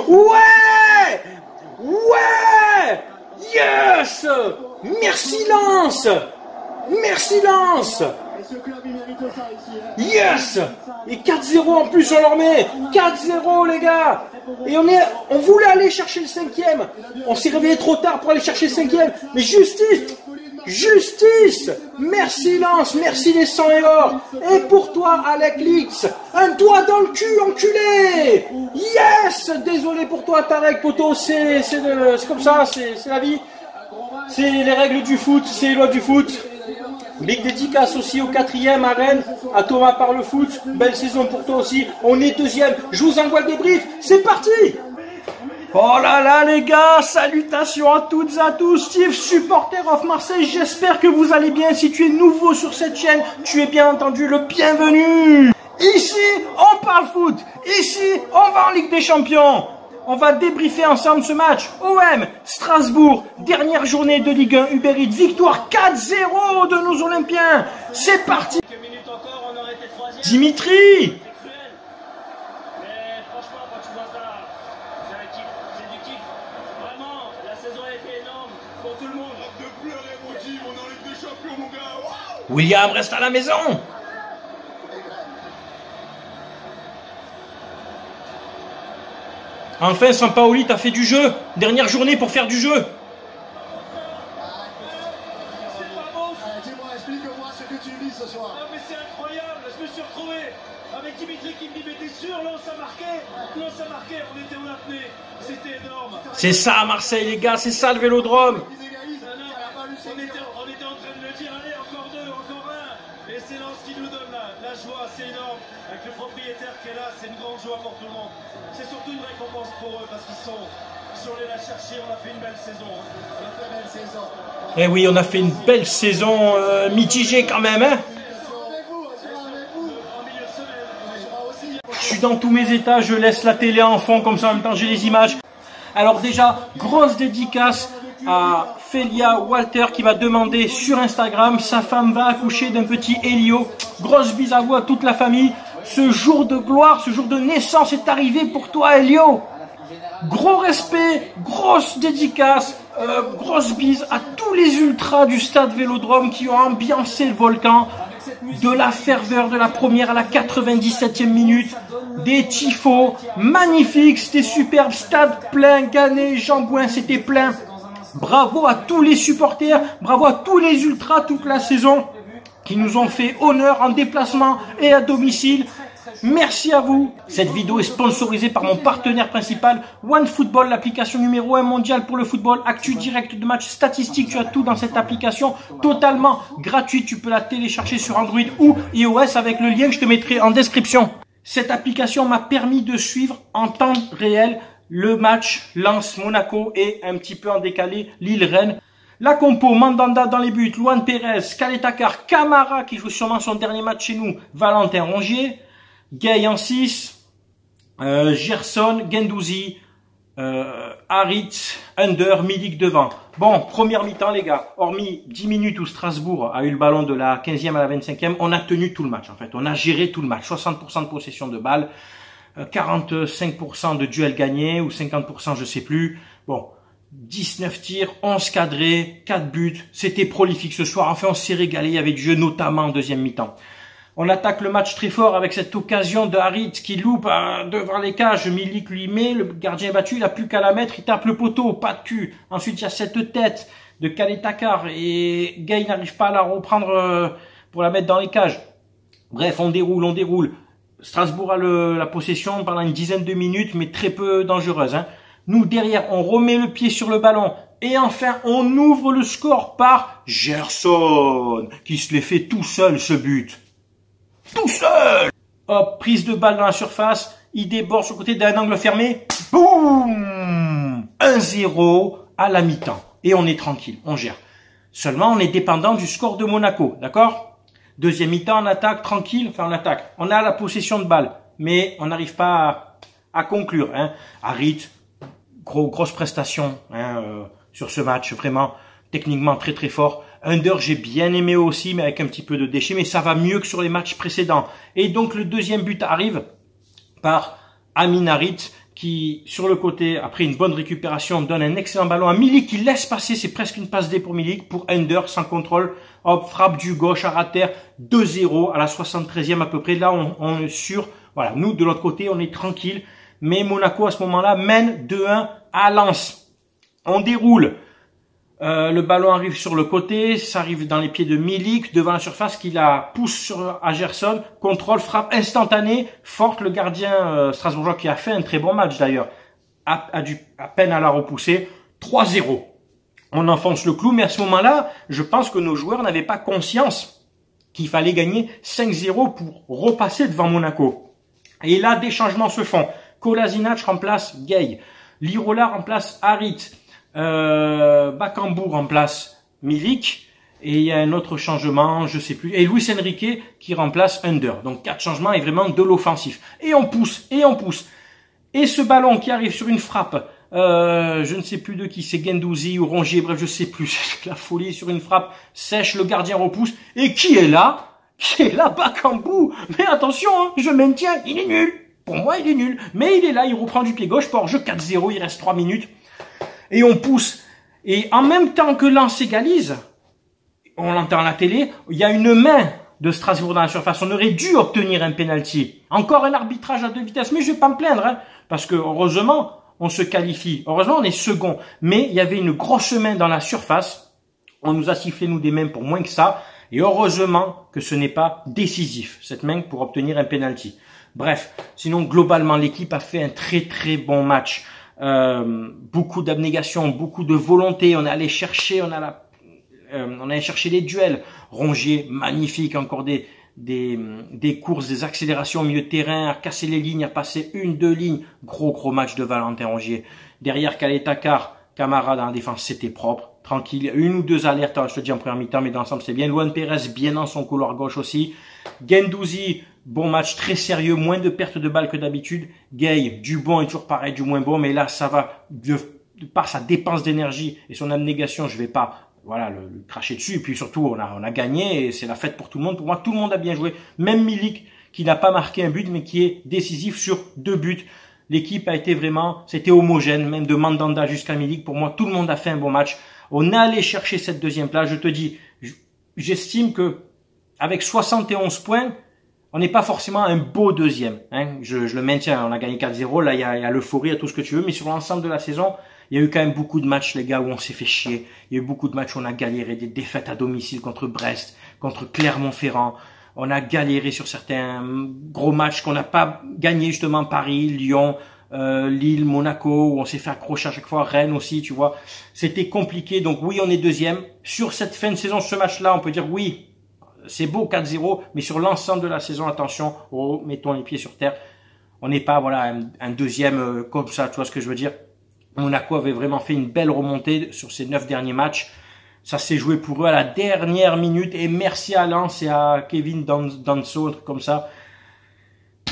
Ouais! Ouais! Yes! Merci Lens! Merci Lens! Yes! Et 4-0 en plus on leur met! 4-0 les gars! Et on voulait aller chercher le 5e. On s'est réveillé trop tard pour aller chercher le 5e. Mais justice! Justice! Merci Lens, merci les 100 et or. Et pour toi Alec Lix, un doigt dans le cul enculé. Yes! Désolé pour toi Tarek Poto, c'est comme ça, c'est la vie. C'est les règles du foot, c'est les lois du foot. Big dédicace aussi au 4e à Rennes, à Thomas par le foot. Belle saison pour toi aussi. On est 2e. Je vous envoie le débrief. C'est parti! Oh là là les gars, salutations à toutes et à tous, Steve, supporter of Marseille, j'espère que vous allez bien. Si tu es nouveau sur cette chaîne, tu es bien entendu le bienvenu. Ici, on parle foot, ici, on va en Ligue des Champions. On va débriefer ensemble ce match. OM, Strasbourg, dernière journée de Ligue 1, Uber Eats, victoire 4-0 de nos Olympiens. C'est parti. Dimitri. William reste à la maison. Enfin, Sampaoli, t'as fait du jeu. Dernière journée pour faire du jeu. Dis-moi, explique-moi ce que tu vis ce soir. Ah mais c'est incroyable, je me suis retrouvé avec Dimitri qui me dit mais t'es sûr, Lens a marqué, on était en apnée, c'était énorme. C'est ça à Marseille les gars, c'est ça le Vélodrome. On était en train de le dire, allez encore deux, encore un. Et c'est Lens qui nous donne la joie, c'est énorme. Avec le propriétaire qui est là, c'est une grande joie pour tout le monde. C'est surtout une récompense pour eux parce qu'ils sont allés la chercher, on a fait une belle saison. On a fait une belle saison. Eh oui, on a fait une belle saison mitigée quand même, hein. Je suis dans tous mes états, je laisse la télé en fond, comme ça en même temps j'ai les images. Alors déjà, grosse dédicace à Félia Walter qui m'a demandé sur Instagram, sa femme va accoucher d'un petit Elio. Grosse bise à vous, à toute la famille. Ce jour de gloire, ce jour de naissance est arrivé pour toi Elio. Gros respect, grosse dédicace, grosse bise à tous les ultras du stade Vélodrome qui ont ambiancé le volcan. De la ferveur de la première à la 97e minute, des tifos magnifiques, c'était superbe, stade plein, Ganet, Jambouin, c'était plein. Bravo à tous les supporters, bravo à tous les ultras toute la saison qui nous ont fait honneur en déplacement et à domicile. Merci à vous. Cette vidéo est sponsorisée par mon partenaire principal, OneFootball, l'application numéro 1 mondiale pour le football. Actu direct de match, statistiques, tu as tout dans cette application totalement gratuite. Tu peux la télécharger sur Android ou iOS avec le lien que je te mettrai en description. Cette application m'a permis de suivre en temps réel le match Lens-Monaco et un petit peu en décalé Lille-Rennes. La compo, Mandanda dans les buts, Luan Pérez, Kaletakar, Camara qui joue sûrement son dernier match chez nous, Valentin Rongier, Gay en 6, Gerson, Gendouzi, Harit, Under, Milik devant. Bon, première mi-temps les gars, hormis 10 minutes où Strasbourg a eu le ballon de la 15e à la 25e, on a tenu tout le match en fait, on a géré tout le match, 60% de possession de balle, 45% de duels gagnés ou 50% je sais plus. Bon, 19 tirs, 11 cadrés, 4 buts, c'était prolifique ce soir, enfin on s'est régalé, il y avait du jeu notamment en deuxième mi-temps. On attaque le match très fort avec cette occasion de Harit qui loupe devant les cages. Milik lui met, le gardien est battu, il n'a plus qu'à la mettre, il tape le poteau, pas de cul. Ensuite, il y a cette tête de Kaletakar et Gay n'arrive pas à la reprendre pour la mettre dans les cages. Bref, on déroule, on déroule. Strasbourg a la possession pendant une dizaine de minutes, mais très peu dangereuse. Hein. Nous, derrière, on remet le pied sur le ballon. Et enfin, on ouvre le score par Gerson, qui se l'est fait tout seul, ce but. Tout seul! Hop, prise de balle dans la surface, il déborde sur le côté d'un angle fermé. Boum! 1-0 à la mi-temps. Et on est tranquille, on gère. Seulement, on est dépendant du score de Monaco, d'accord? Deuxième mi-temps, on attaque tranquille, enfin on attaque. On a la possession de balle, mais on n'arrive pas à conclure. Hein. Harit, grosse prestation hein, sur ce match, vraiment techniquement très très fort. Under, j'ai bien aimé aussi, mais avec un petit peu de déchet, mais ça va mieux que sur les matchs précédents. Et donc, le deuxième but arrive par Amin Harit, qui, sur le côté, après une bonne récupération, donne un excellent ballon à Milik, qui laisse passer, c'est presque une passe D pour Milik, pour Under, sans contrôle. Hop, frappe du gauche à rater, 2-0 à la 73e à peu près. Là, on est sûr. Voilà, nous, de l'autre côté, on est tranquille. Mais Monaco, à ce moment-là, mène 2-1 à Lens. On déroule. Le ballon arrive sur le côté, ça arrive dans les pieds de Milik, devant la surface, qui la pousse à Gerson, contrôle, frappe instantanée, forte, le gardien strasbourgeois qui a fait un très bon match d'ailleurs, a peine à la repousser, 3-0. On enfonce le clou, mais à ce moment-là, je pense que nos joueurs n'avaient pas conscience qu'il fallait gagner 5-0 pour repasser devant Monaco. Et là, des changements se font. Kolasinac remplace Gay, Lirola remplace Harit, Bakambu remplace Milik, et il y a un autre changement, je sais plus, et Luis Enrique qui remplace Under. Donc 4 changements et vraiment de l'offensif. Et on pousse, et on pousse. Et ce ballon qui arrive sur une frappe, je ne sais plus de qui, c'est Guendouzi ou Rongier, bref, je sais plus, c'est la folie, sur une frappe sèche, le gardien repousse, et qui est là? Qui est là? Bakambu. Mais attention, hein, je maintiens, il est nul. Pour moi, il est nul. Mais il est là, il reprend du pied gauche, pour jeu 4-0, il reste 3 minutes. Et on pousse. Et en même temps que Lens égalise, on l'entend à la télé, il y a une main de Strasbourg dans la surface. On aurait dû obtenir un penalty. Encore un arbitrage à 2 vitesses. Mais je vais pas me plaindre, hein, parce que heureusement, on se qualifie. Heureusement, on est second. Mais il y avait une grosse main dans la surface. On nous a sifflé, nous, des mains pour moins que ça. Et heureusement que ce n'est pas décisif, cette main, pour obtenir un penalty. Bref, sinon, globalement, l'équipe a fait un très très bon match. Beaucoup d'abnégation, beaucoup de volonté. On est allé chercher, on allait chercher les duels. Rongier, magnifique, encore des courses, des accélérations au milieu de terrain, à casser les lignes, à passer 1-2 lignes. Gros match de Valentin Rongier. Derrière Calais-Takar, Camara dans la défense, c'était propre, tranquille. 1 ou 2 alertes, je te dis en première mi-temps, mais dans l'ensemble c'est bien. Luan Pérez, bien dans son couloir gauche aussi. Guendouzi, bon match, très sérieux, moins de pertes de balles que d'habitude. Gay, du bon et toujours pareil, du moins bon, mais là ça va, de par sa dépense d'énergie et son abnégation, je vais pas, voilà, le cracher dessus. Et puis surtout, on a gagné et c'est la fête pour tout le monde. Pour moi, tout le monde a bien joué. Même Milik, qui n'a pas marqué un but, mais qui est décisif sur 2 buts. L'équipe a été vraiment, c'était homogène, même de Mandanda jusqu'à Milik. Pour moi, tout le monde a fait un bon match. On est allé chercher cette 2e place. Je te dis, j'estime que avec 71 points, on n'est pas forcément un beau 2e. Hein. Je le maintiens, on a gagné 4-0. Là, il y a l'euphorie, il y a tout ce que tu veux. Mais sur l'ensemble de la saison, il y a eu quand même beaucoup de matchs, les gars, où on s'est fait chier. Il y a eu beaucoup de matchs où on a galéré, des défaites à domicile contre Brest, contre Clermont-Ferrand. On a galéré sur certains gros matchs qu'on n'a pas gagné, justement, Paris, Lyon, Lille, Monaco, où on s'est fait accrocher à chaque fois, Rennes aussi, tu vois. C'était compliqué, donc oui, on est 2e. Sur cette fin de saison, ce match-là, on peut dire oui, c'est beau, 4-0, mais sur l'ensemble de la saison, attention, mettons les pieds sur terre. On n'est pas, voilà, un 2e comme ça, tu vois ce que je veux dire. Monaco avait vraiment fait une belle remontée sur ces 9 derniers matchs. Ça s'est joué pour eux à la dernière minute. Et merci à Lens et à Kevin Danso, un truc comme ça.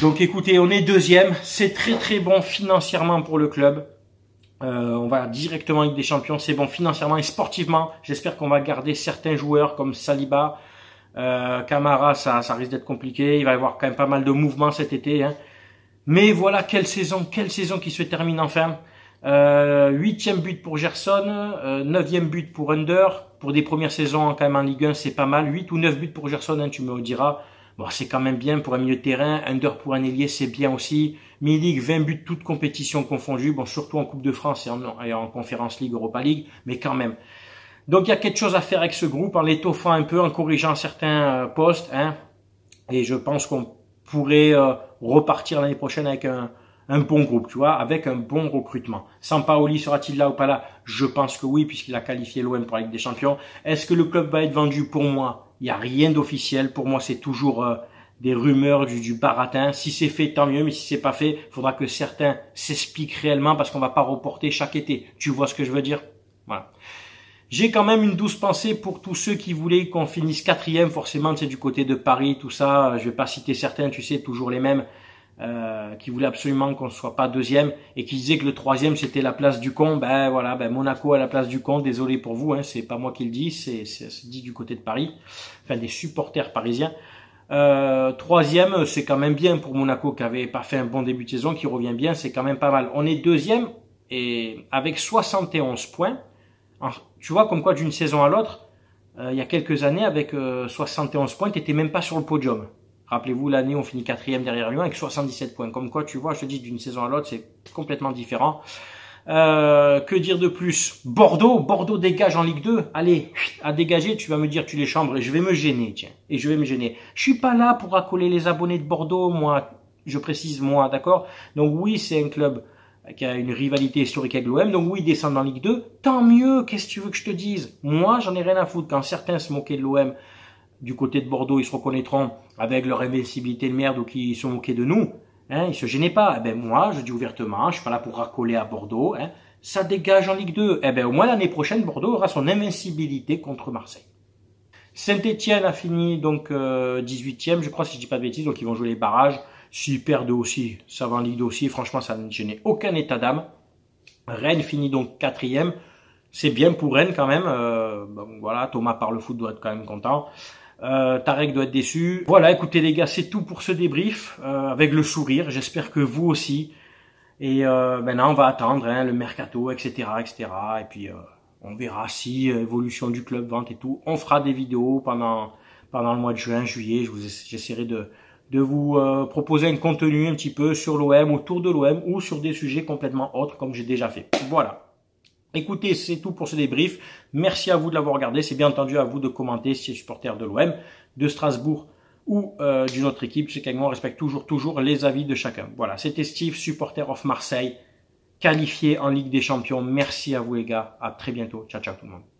Donc écoutez, on est 2e. C'est très très bon financièrement pour le club. On va directement en Ligue des Champions. C'est bon financièrement et sportivement. J'espère qu'on va garder certains joueurs comme Saliba. Camara, ça risque d'être compliqué. Il va y avoir quand même pas mal de mouvements cet été. Hein. Mais voilà, quelle saison qui se termine enfin. 8e but pour Gerson, 9e but pour Under. Pour des premières saisons quand même en Ligue 1, c'est pas mal. 8 ou 9 buts pour Gerson, hein, tu me le diras. Bon, c'est quand même bien pour un milieu de terrain. Under pour un ailier, c'est bien aussi. Milik, 20 buts, toutes compétitions confondues. Bon, surtout en Coupe de France et en Conference League, Europa League, mais quand même. Donc, il y a quelque chose à faire avec ce groupe en l'étoffant un peu, en corrigeant certains postes. Hein, et je pense qu'on pourrait repartir l'année prochaine avec un bon groupe, tu vois, avec un bon recrutement. Sampaoli sera-t-il là ou pas là? Je pense que oui, puisqu'il a qualifié l'OM pour la Ligue des Champions. Est-ce que le club va être vendu? Pour moi, il n'y a rien d'officiel. Pour moi, c'est toujours des rumeurs, du baratin. Si c'est fait, tant mieux, mais si c'est pas fait, il faudra que certains s'expliquent réellement parce qu'on va pas reporter chaque été. Tu vois ce que je veux dire? Voilà. J'ai quand même une douce pensée pour tous ceux qui voulaient qu'on finisse 4e. Forcément, c'est du côté de Paris, tout ça. Je vais pas citer certains, tu sais, toujours les mêmes. qui voulait absolument qu'on ne soit pas deuxième et qui disait que le troisième c'était la place du con. Ben voilà, ben Monaco à la place du con. Désolé pour vous, hein, c'est pas moi qui le dis, c'est dit du côté de Paris, enfin des supporters parisiens. Troisième, c'est quand même bien pour Monaco qui avait pas fait un bon début de saison, qui revient bien, c'est quand même pas mal. On est deuxième et avec 71 points. Alors, tu vois comme quoi d'une saison à l'autre, il y a quelques années avec 71 points, t'étais même pas sur le podium. Rappelez-vous, l'année, on finit 4e derrière Lyon avec 77 points. Comme quoi, tu vois, je te dis, d'une saison à l'autre, c'est complètement différent. Que dire de plus? Bordeaux dégage en Ligue 2. Allez, à dégager, tu vas me dire, tu les chambres, et je vais me gêner, tiens. Et je vais me gêner. Je suis pas là pour accoler les abonnés de Bordeaux, moi. Je précise, moi, d'accord? Donc oui, c'est un club qui a une rivalité historique avec l'OM. Donc oui, ils descendent en Ligue 2. Tant mieux, qu'est-ce que tu veux que je te dise? Moi, j'en ai rien à foutre. Quand certains se moquaient de l'OM, du côté de Bordeaux, ils se reconnaîtront avec leur invincibilité de merde ou qui se moquaient de nous. Hein, ils se gênaient pas. Eh ben moi, je dis ouvertement, je suis pas là pour racoler à Bordeaux. Hein, ça dégage en Ligue 2. Eh ben au moins l'année prochaine, Bordeaux aura son invincibilité contre Marseille. Saint-Etienne a fini donc 18e, je crois si je dis pas de bêtises, donc ils vont jouer les barrages. S'ils perdent aussi, ça va en Ligue 2 aussi. Franchement, ça ne gênait aucun état d'âme. Rennes finit donc 4e. C'est bien pour Rennes quand même. Bon, voilà, Thomas par le foot doit être quand même content. Tarek doit être déçu. Voilà, écoutez les gars, c'est tout pour ce débrief, avec le sourire. J'espère que vous aussi. Et maintenant, on va attendre hein, le mercato, etc., etc. Et puis, on verra si évolution du club, vente et tout. On fera des vidéos pendant le mois de juin, juillet. J'essaierai de vous proposer un contenu un petit peu sur l'OM, autour de l'OM, ou sur des sujets complètement autres, comme j'ai déjà fait. Voilà. Écoutez, c'est tout pour ce débrief. Merci à vous de l'avoir regardé. C'est bien entendu à vous de commenter si vous êtes supporter de l'OM, de Strasbourg ou d'une autre équipe. C'est qu'avec moi, on respecte toujours les avis de chacun. Voilà, c'était Steve, supporter of Marseille, qualifié en Ligue des Champions. Merci à vous les gars. À très bientôt. Ciao, ciao tout le monde.